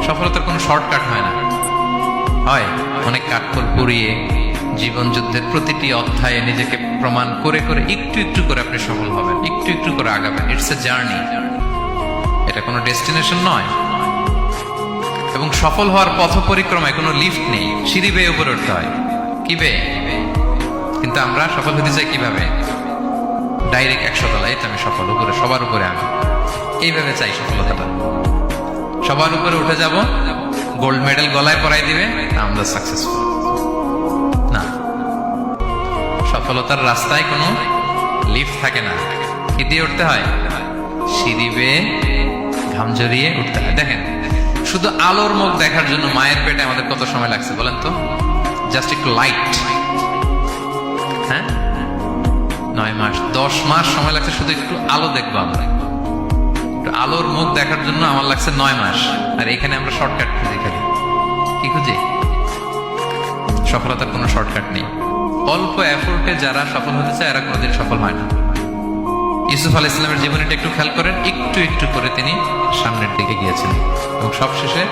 সফলতার কোনো শর্টকাট হয় না, হয় অনেক কাঠখড় পুড়িয়ে জীবন যুদ্ধের প্রতিটি অধ্যায়ে নিজেকে প্রমাণ করে করে একটু একটু করে আপনি সফল হবেন, একটু একটু করে আগাবেন। ইটস এ জার্নি, এটা কোনো ডেস্টিনেশন নয়। এবং সফল হওয়ার পথ পরিক্রমায় কোনো লিফট নেই, সিঁড়ি বেয়ে উপরে উঠতে হয়। কি বেয়ে? কিন্তু আমরা সফল হতে চাই কিভাবে? ডাইরেক্ট 100 তলায় আমি সফল, উপরে সবার উপরে আমি, এইভাবে চাই সফলতাটা। সবার উপরে উঠে যাব, গোল্ড মেডেল গলায় পরাই দিবে, আমরা সাকসেসফুল না। সফলতার রাস্তায় কোনো লিফট থাকে না। কি দিয়ে উঠতে হয়? সিঁড়ি বেয়ে ঘাম জড়িয়ে উঠতে হয়। দেখেন, শুধু আলোর মুখ দেখার জন্য মায়ের পেটে আমাদের কত সময় লাগছে বলেন তো? জাস্ট একটু লাইট, হ্যাঁ, 9 মাস 10 মাস সময় লাগছে শুধু একটু আলো দেখবো আমরা। একটু আলোর মুখ দেখার জন্য আমার লাগছে 9 মাস। আর এখানে আমরা শর্টকাট খুঁজি, খালি কি খুঁজি? সফলতার কোনো শর্টকাট নেই। অল্প এফোর্টে যারা সফল হতে চায় এরা কোনোদিন সফল হয় না। ইউসুফ আলাইহিস সালামের জীবনীটা একটু খেয়াল করেন, একটু একটু করে তিনি সামনের দিকে গিয়েছেন এবং সবশেষে